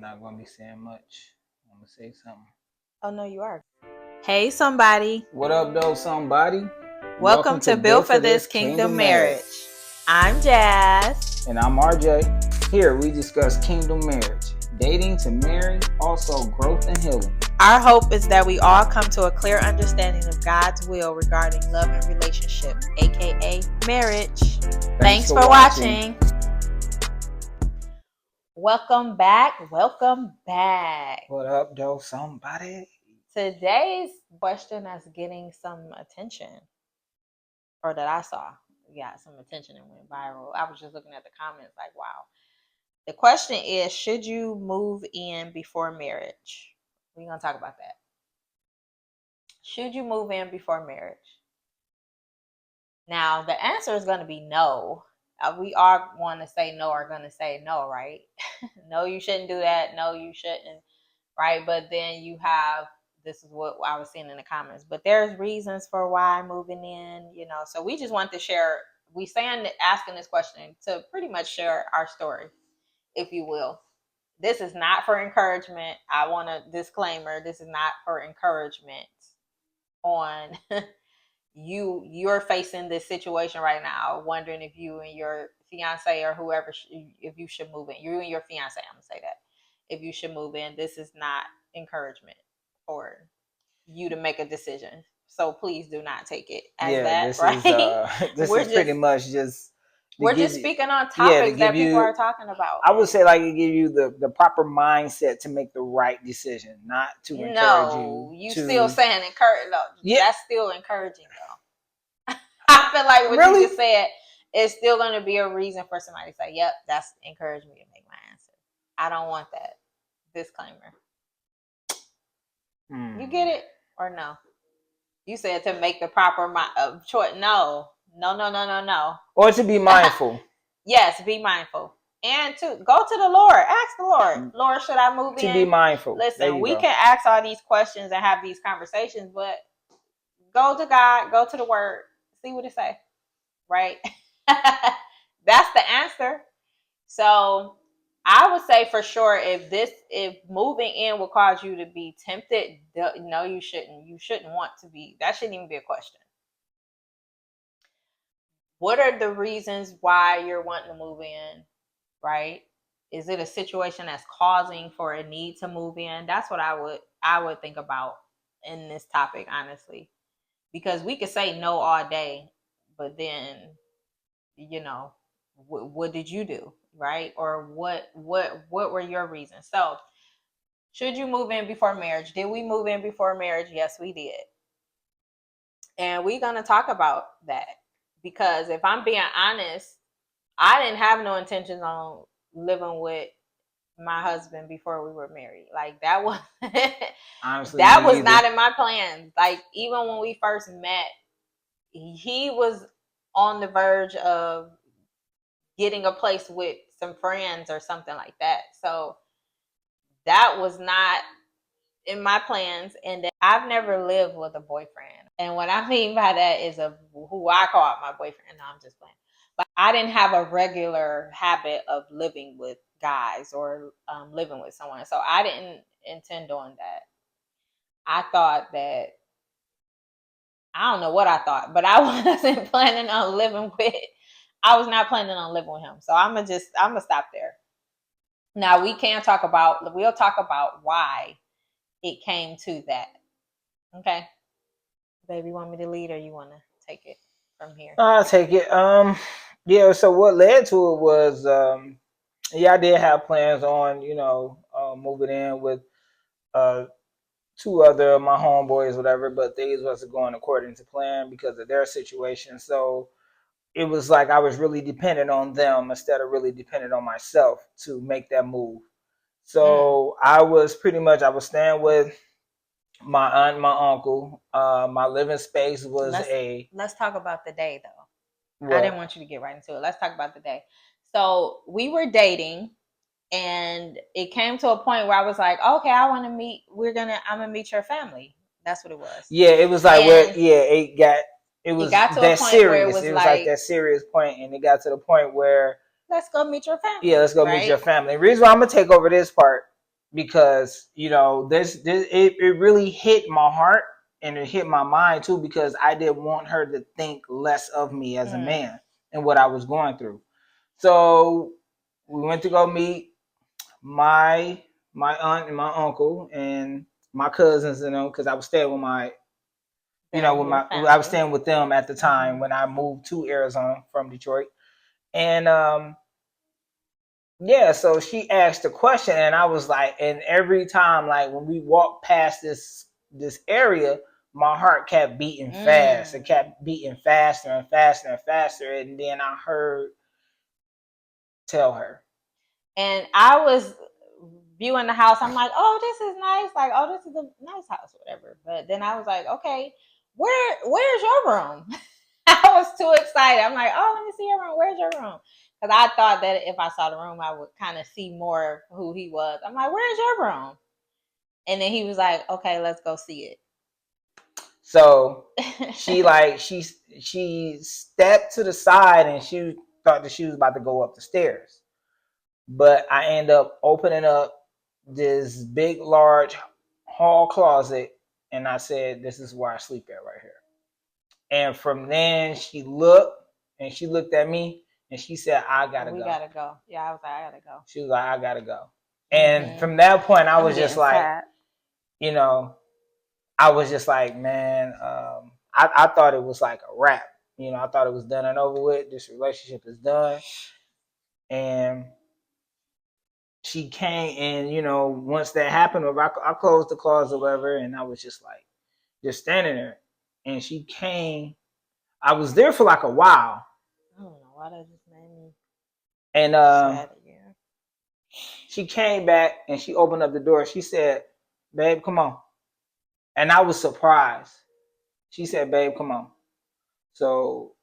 not gonna be saying much. I'm gonna say something. Oh no, you are. Hey somebody. What up though, somebody? Welcome to Build for This Kingdom Marriage. I'm Jazz. And I'm RJ. Here we discuss kingdom marriage, dating to marry, also growth and healing. Our hope is that we all come to a clear understanding of God's will regarding love and relationship, aka marriage. Thanks for watching. Welcome back. What up though, somebody? Today's question that's getting some attention, or that I saw got some attention and went viral. I was just looking at the comments like, wow. The question is, should you move in before marriage? We're going to talk about that. Should you move in before marriage? Now, the answer is going to be no. We all want to say no are going to say no, right? No, you shouldn't do that. No, you shouldn't, right? But then you have, this is what I was seeing in the comments, but there's reasons for why moving in, so we just want to share, asking this question to pretty much share our story, if you will. This is not for encouragement. I want a disclaimer. This is not for encouragement on you're facing this situation right now, wondering if you and your fiance or whoever, if you should move in. You and your fiance, I'm going to say that. If you should move in, this is not encouragement for you to make a decision. So please do not take it as that, this right? This is pretty much just... We're just speaking on topics that people are talking about. I would say like it give you the proper mindset to make the right decision, not to encourage you. No, you still saying encourage. No, yeah. That's still encouraging though. I feel like what you just said is still going to be a reason for somebody to say, yep, that's encouraged me to make my answer. I don't want that. Disclaimer. You get it or no? You said to make the proper choice. No. Or to be mindful. Yes, be mindful. And to go to the Lord. Ask the Lord. Lord, should I move in? To be mindful. Listen, we can ask all these questions and have these conversations, but go to God, go to the Word, see what it say. Right? That's the answer. So I would say for sure, if moving in will cause you to be tempted, no, you shouldn't. You shouldn't want to be. That shouldn't even be a question. What are the reasons why you're wanting to move in, right? Is it a situation that's causing for a need to move in? That's what I would think about in this topic, honestly. Because we could say no all day, but then, what did you do, right? Or what were your reasons? So, should you move in before marriage? Did we move in before marriage? Yes, we did. And we're going to talk about that. Because if I'm being honest, I didn't have no intentions on living with my husband before we were married. Like that was honestly, that was not in my plans. Like even when we first met, he was on the verge of getting a place with some friends or something like that. So that was not in my plans. And I've never lived with a boyfriend. And what I mean by that is who I call my boyfriend. No, I'm just playing. But I didn't have a regular habit of living with guys or living with someone. So I didn't intend on that. I thought that, I don't know what I thought, but I wasn't planning on living with, I was not planning on living with him. So I'm going to stop there. Now we'll talk about why it came to that. Okay. Baby, you want me to lead or you want to take it from here? I'll take it. Yeah, so what led to it was, I did have plans on, moving in with two other of my homeboys, whatever, but these wasn't going according to plan because of their situation. So it was like I was really dependent on them instead of really dependent on myself to make that move. So I was staying with my aunt, my uncle. My living space was Let's talk about the day, though. What? I didn't want you to get right into it. Let's talk about the day. So we were dating, and it came to a point where I was like, okay, I'm gonna meet your family. That's what it was. Yeah, it was like it got to that serious. It was like that serious point, and it got to the point where let's go meet your family. Yeah, let's go meet your family. The reason why I'm gonna take over this part because it really hit my heart and it hit my mind too, because I didn't want her to think less of me as a man and what I was going through. So we went to go meet my aunt and my uncle and my cousins, because I was staying with my I was staying with them at the time when I moved to Arizona from Detroit. And yeah, so she asked a question, and I was like, and every time, like when we walked past this area, my heart kept beating fast. It kept beating faster and faster and faster, and then I heard, "Tell her." And I was viewing the house. I'm like, oh, this is nice. Like, oh, this is a nice house, whatever. But then I was like, okay, where's your room? I was too excited. I'm like, oh, let me see your room. Where's your room? Because I thought that if I saw the room, I would kind of see more of who he was. I'm like, where's your room? And then he was like, okay, let's go see it. So she stepped to the side, and she thought that she was about to go up the stairs. But I end up opening up this big, large hall closet, and I said, "This is where I sleep at right here." And from then, she looked at me, and she said, "I gotta we go." gotta go. Yeah, I was like, I gotta go. She was like, "I gotta go." And from that point, I was just like, sad. I was just like, man, I thought it was like a wrap. I thought it was done and over with. This relationship is done. And she came, and once that happened, I closed the closet or whatever, and I was just like, just standing there. And she came. I was there for like a while. I don't know why that just made me And sad again. she came back and she opened up the door. She said, "Babe, come on." And I was surprised. She said, "Babe, come on." So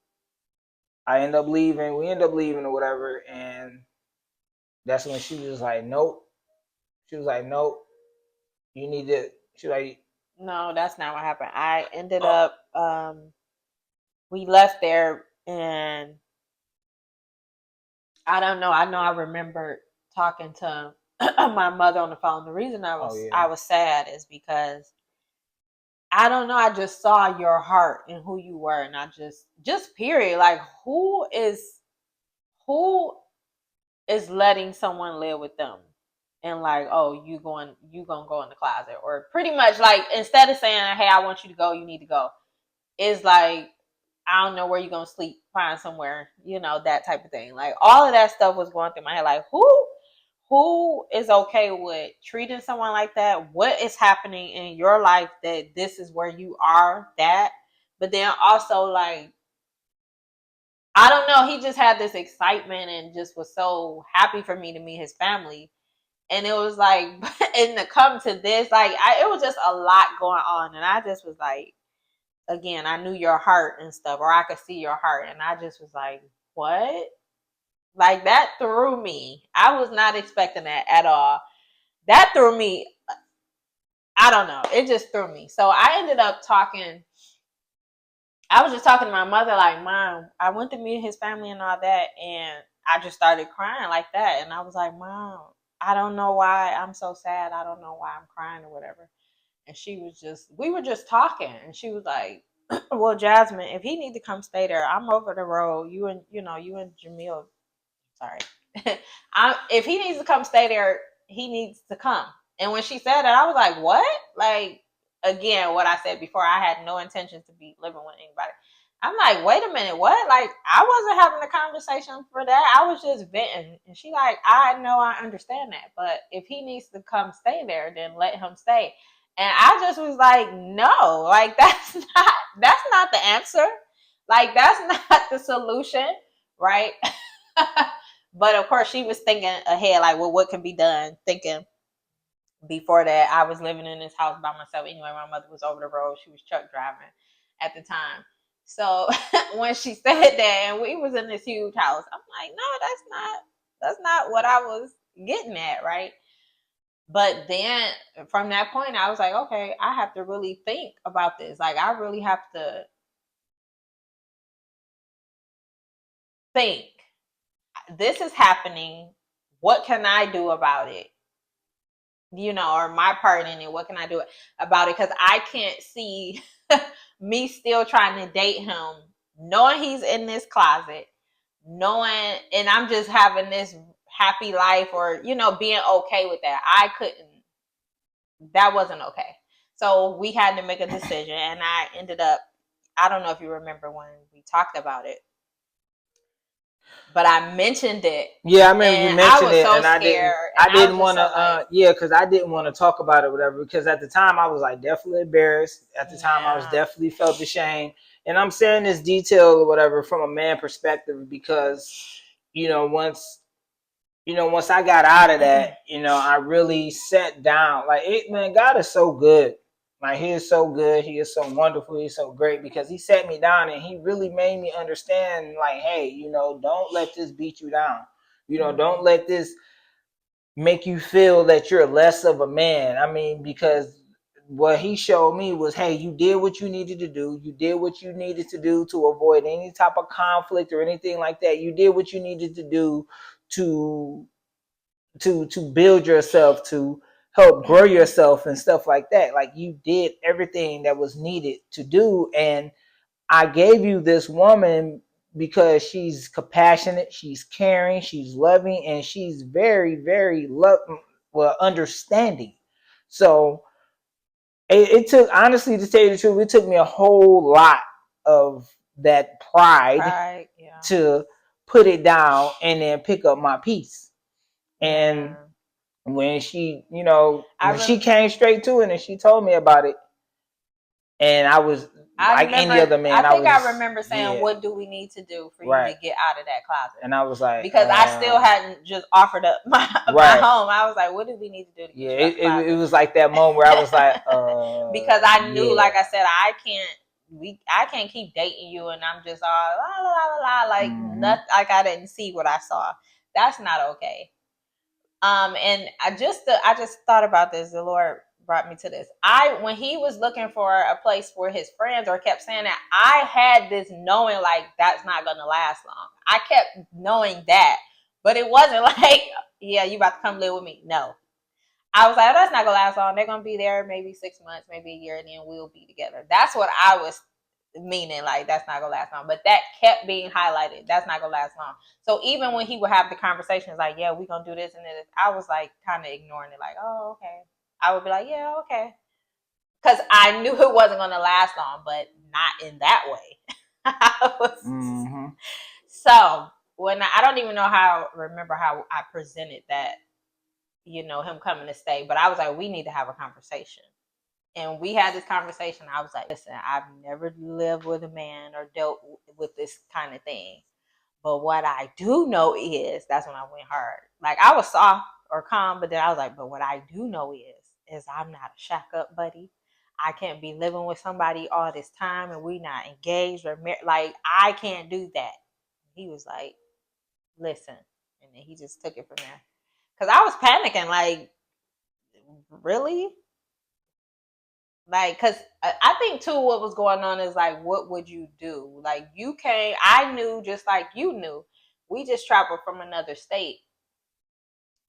I end up leaving. We end up leaving or whatever, and that's when she was like, "Nope." She was like, "Nope. You need to." She was like, no, that's not what happened. I ended up we left there, and I don't know. I know I remember talking to my mother on the phone. The reason I was sad is because I don't know. I just saw your heart and who you were, and I just period. Like who is letting someone live with them, and like, oh, you gonna go in the closet, or pretty much like instead of saying, hey, I want you to go, you need to go. It's like, I don't know where you're gonna sleep, find somewhere, that type of thing. Like all of that stuff was going through my head. Like who is okay with treating someone like that? What is happening in your life that this is where you are that? But then also like, I don't know, he just had this excitement and just was so happy for me to meet his family. And it was like, and to come to this, like it was just a lot going on. And I just was like, again, I knew your heart and stuff, or I could see your heart. And I just was like, what? Like that threw me. I was not expecting that at all. That threw me. I don't know. It just threw me. So I ended up talking. I was just talking to my mother, like, Mom, I went to meet his family and all that. And I just started crying like that. And I was like, Mom, I don't know why I'm so sad. I don't know why I'm crying or whatever. And we were just talking. And she was like, well, Jasmine, if he need to come stay there, I'm over the road. You and Jamil, sorry. If he needs to come stay there, he needs to come. And when she said that, I was like, what? Like, again, what I said before, I had no intention to be living with anybody. I'm like, wait a minute, what? Like, I wasn't having a conversation for that. I was just venting. And she like, I know, I understand that. But if he needs to come stay there, then let him stay. And I just was like, no, like that's not the answer. Like, that's not the solution, right? But of course, she was thinking ahead, like, well, what can be done? Thinking before that, I was living in this house by myself. Anyway, my mother was over the road. She was truck driving at the time. So when she said that, and we was in this huge house, I'm like, no, that's not what I was getting at, right? But then from that point, I was like, okay, I have to really think about this. Like, I really have to think. This is happening. What can I do about it? or my part in it. What can I do about it? Because I can't see me still trying to date him, knowing he's in this closet, knowing, and I'm just having this happy life, or being okay with that. I couldn't. That wasn't okay. So we had to make a decision, and I ended up. I don't know if you remember when we talked about it, but I mentioned it. Yeah, I remember you And I mentioned was it, so and scared, and I I was didn't just want to, so like, yeah, because I didn't want to talk about it, whatever. Because at the time, I was like definitely embarrassed. At the time, I was yeah. definitely felt ashamed, and I'm saying this detail or whatever from a man perspective because, once once I got out of that, I really sat down. Like, man, God is so good. Like, he is so good. He is so wonderful. He's so great because he sat me down and he really made me understand, like, hey, don't let this beat you down. Don't let this make you feel that you're less of a man. I mean, because what he showed me was, hey, you did what you needed to do. You did what you needed to do to avoid any type of conflict or anything like that. You did what you needed to do to build yourself, to help grow yourself and stuff like that. Like, you did everything that was needed to do, and I gave you this woman because she's compassionate, she's caring, she's loving, and she's very, very understanding. So it took, honestly, to tell you the truth, it took me a whole lot of that pride Yeah. to put it down and then pick up my piece. And Yeah. when she, when she came straight to it and she told me about it, and I was I like any other man, I was I just, remember saying, yeah, "What do we need to do for you to right. get out of that closet?" And I was like, Because I still hadn't just offered up my right, home. I was like, "What do we need to do to yeah. get you out the It closet?" was like that moment where I was like, Because I knew, yeah. like I said, I can't keep dating you, and I'm just all la la la la, like nothing. Like I didn't see what I saw. That's not okay. And I just thought about this. The Lord brought me to this. When he was looking for a place for his friends, or kept saying that, I had this knowing, like, that's not gonna last long. I kept knowing that, but it wasn't like, yeah, you about to come live with me. No, I was like, oh, that's not gonna last long. They're gonna be there maybe 6 months, maybe a year, and then we'll be together. That's what I was meaning, like, that's not gonna last long. But that kept being highlighted. That's not gonna last long. So even when he would have the conversations like, yeah, we gonna do this and this, I was like kind of ignoring it, like, oh, okay. I would be like, yeah, okay. Because I knew it wasn't gonna last long, but not in that way. So when I don't even know remember how I presented that, him coming to stay, but I was like, we need to have a conversation. And we had this conversation. I was like, listen, I've never lived with a man or dealt with this kind of thing. But what I do know is, that's when I went hard. Like, I was soft or calm, but then I was like, but what I do know is I'm not a shack up buddy. I can't be living with somebody all this time and we not engaged or married. Like, I can't do that. He was like, listen. And then he just took it from there. Because I was panicking, like, really? Like, because I think too, what was going on is like, what would you do? Like, I knew, just like you knew, we just traveled from another state.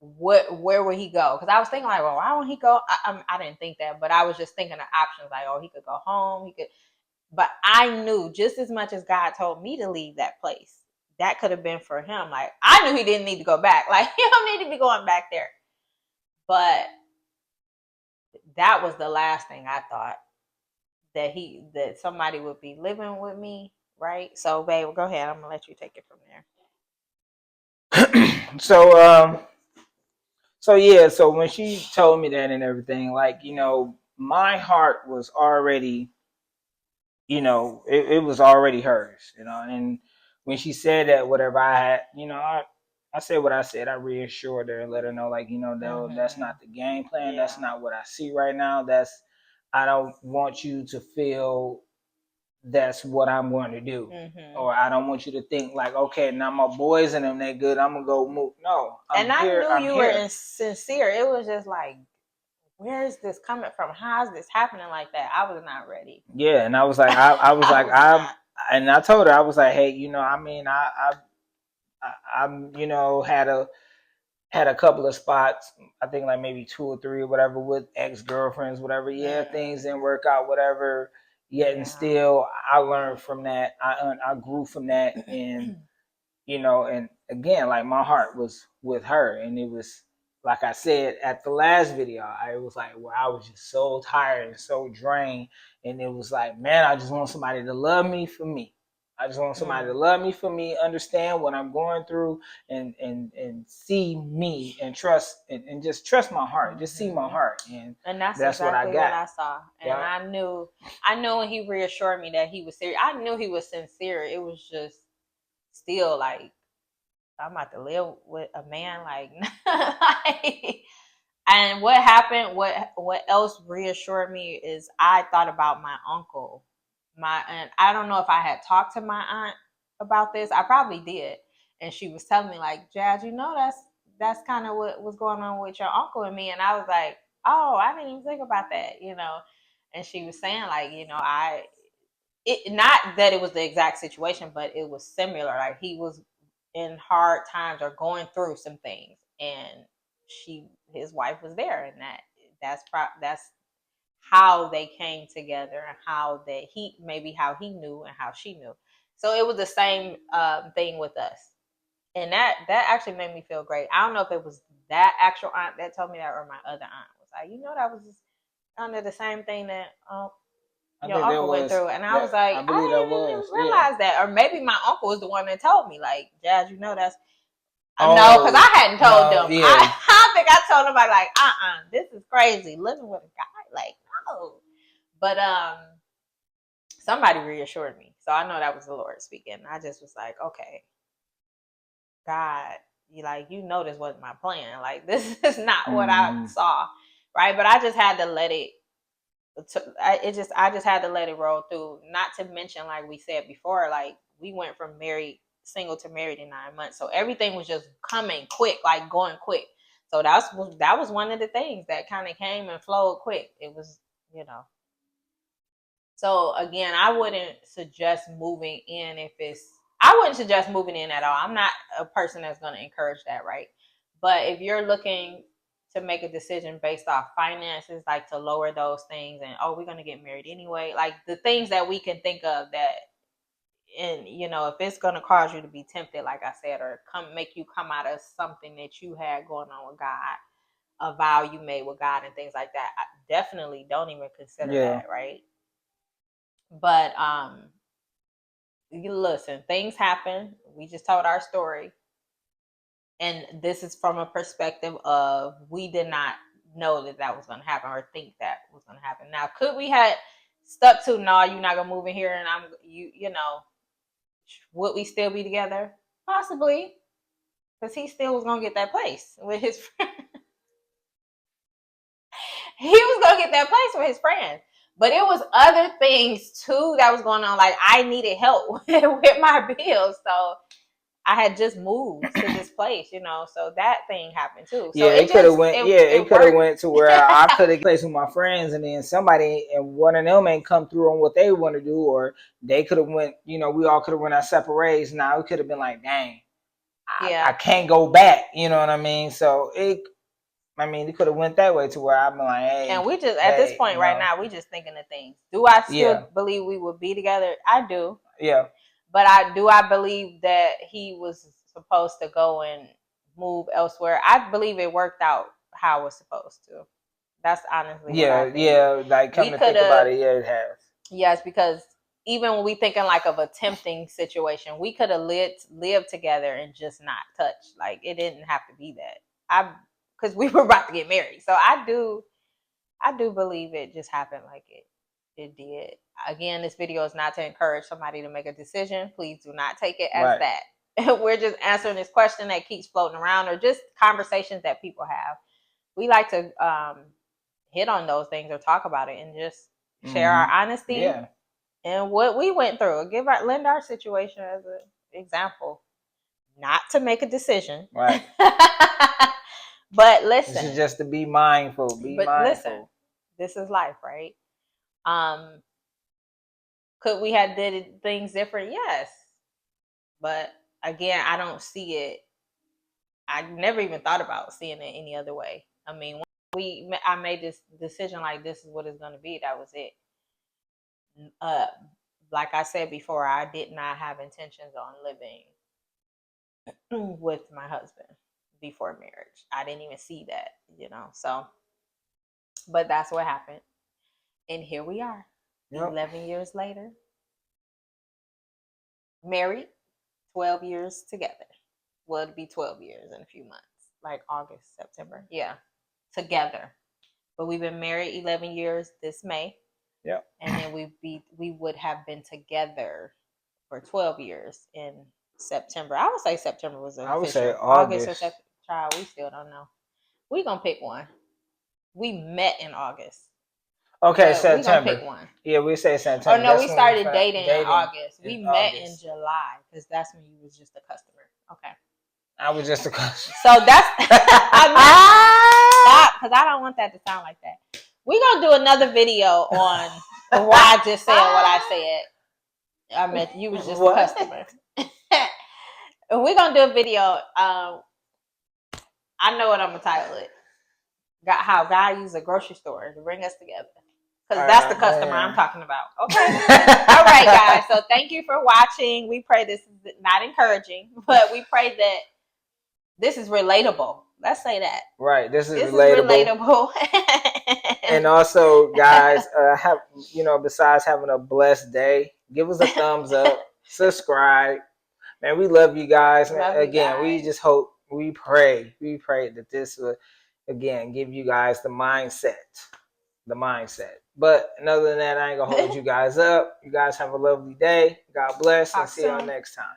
Where would he go? Because I was thinking like, well, why won't he go? I didn't think that, but I was just thinking of options, like, oh, he could go home, he could. But I knew, just as much as God told me to leave that place, that could have been for him. Like, I knew he didn't need to go back. Like, he don't need to be going back there. But that was the last thing I thought, that somebody would be living with me, right? So, babe, go ahead. I'm gonna let you take it from there. So yeah, so when she told me that and everything, like, my heart was already, it was already hers, and when she said that, whatever, I had, I said what I said. I reassured her and let her know, like, no, that's not the game plan. Yeah. That's not what I see right now. I don't want you to feel that's what I'm going to do. Or I don't want you to think like, okay, now my boys and them, they good, I'm gonna go move. No, I knew you were sincere. It was just like, where is this coming from? How is this happening like that? I was not ready. Yeah, and I was like, I was like, and I told her, I was like, hey, I mean, I'm, had a couple of spots, I think like maybe 2 or 3 or whatever with ex-girlfriends, whatever. Yeah, things didn't work out, whatever. Yet and Yeah. still, I learned from that. I grew from that, and and again, like my heart was with her, and it was like I said at the last video, I was like, well, I was just so tired and so drained, and it was like, man, I just want somebody to love me for me. I just want somebody to love me for me, understand what I'm going through, and see me and trust and just trust my heart, just see my heart, And that's that's what I exactly what got. I saw. And Yeah, I knew when he reassured me that he was serious. I knew he was sincere. It was just still like, I'm about to live with a man like, like, and what happened, what else reassured me is I thought about my uncle. And I don't know if I had talked to my aunt about this. I probably did. And she was telling me like, Jazz, that's kind of what was going on with your uncle and me. And I was like, oh, I didn't even think about that. And she was saying like, not that it was the exact situation, but it was similar. Like he was in hard times or going through some things, and his wife was there, and that's how they came together, and how he knew and how she knew. So it was the same thing with us, and that actually made me feel great. I don't know if it was that actual aunt that told me that, or my other aunt was like, that was under the same thing that I your think that uncle went was through. And I was that. like, I believe I that didn't even was, yeah. realize that. Or maybe my uncle was the one that told me, like, Jazz, that's no, because Oh I hadn't told no, them. yeah. I think I told them, like, this is crazy. Living with a guy, like, no. But somebody reassured me. So I know that was the Lord speaking. I just was like, okay, God, this wasn't my plan. Like, this is not what I Mm-hmm. saw. Right. But I just had to let it I just had to let it roll through. Not to mention, like we said before, like we went from single to married in 9 months, so everything was just coming quick, like going quick. So that was one of the things that kind of came and flowed quick. It was, you know. So again, I wouldn't suggest moving in if it's. I wouldn't suggest moving in at all. I'm not a person that's going to encourage that, right? But if you're looking to make a decision based off finances, like to lower those things, and we're going to get married anyway, like the things that we can think of that, and if it's going to cause you to be tempted, like I said, or make you come out of something that you had going on with God, a vow you made with God, and things like that, I definitely don't even consider Yeah. that, right? But you listen, things happen. We just told our story. And this is from a perspective of, we did not know that was going to happen, or think that was going to happen. Now, could we had stuck to, no, you're not going to move in here, and would we still be together? Possibly, because he still was going to get that place with his friend. He was going to get that place with his friends. But it was other things too that was going on. Like, I needed help with my bills. So I had just moved to this place, so that thing happened too. So Yeah, it could have went. Yeah, it it could have worked. went to where I could have placed with my friends, and then somebody and one of them ain't come through on what they want to do, or they could have went. We all could have went our separate ways. Now it could have been like, dang, I Yeah. can't go back. You know what I mean? So it could have went that way to where I've been like, And hey, we just, at this hey, point right now, we just thinking of things. Do I still yeah, believe we would be together? I do. yeah, But I believe that he was supposed to go and move elsewhere. I believe it worked out how it was supposed to. That's honestly what I yeah, think. yeah. Like, We come to could think about have, it, yeah, it has. yes, because even when we thinking like of a tempting situation, we could have lived together and just not touch. Like, it didn't have to be that. Because we were about to get married. So I do believe it just happened like it did. Again, this video is not to encourage somebody to make a decision. Please do not take it as Right. that. We're just answering this question that keeps floating around, or just conversations that people have. We like to hit on those things or talk about it, and just share our honesty Yeah. and what we went through. Lend our situation as an example, not to make a decision. Right. But This is listen, just to be mindful. Be mindful. this is life, right? Um, could we have did things different? Yes, but again, I don't see it I never even thought about seeing it any other way. I mean, I made this decision like this is what it's going to be. That was it. Uh, like I said before, I did not have intentions on living with my husband before marriage. I didn't even see that, So, but that's what happened, and here we are, 11 years later, married, 12 years together. Well, it'll be 12 years in a few months, like August, September. Yeah, together. But we've been married 11 years this May. Yep. And then we would have been together for 12 years in September. I would say September was official. I would say August or September. Child, we still don't know. We gonna pick one. We met in August. Okay, September. We gonna pick one. Yeah, we say September. Oh no, we started dating in August. We met August. in July because that's when you was just a customer. Okay. I was just a customer. So that's stop, because I don't want that to sound like that. We're gonna do another video on why I just said what I said. I meant you was just a customer. And we're gonna do a video. I know what I'm gonna title it. How God used a grocery store to bring us together. Because that's the customer I'm talking about. Okay. All right, guys. So thank you for watching. We pray this is not encouraging, but we pray that this is relatable. Let's say that. Right. This is relatable. And also, guys, besides having a blessed day, give us a thumbs up, subscribe. Man, we love you guys. Again, we just hope, we pray that this will, again, give you guys the mindset. But other than that, I ain't gonna hold you guys up. You guys have a lovely day. God bless, and see y'all next time.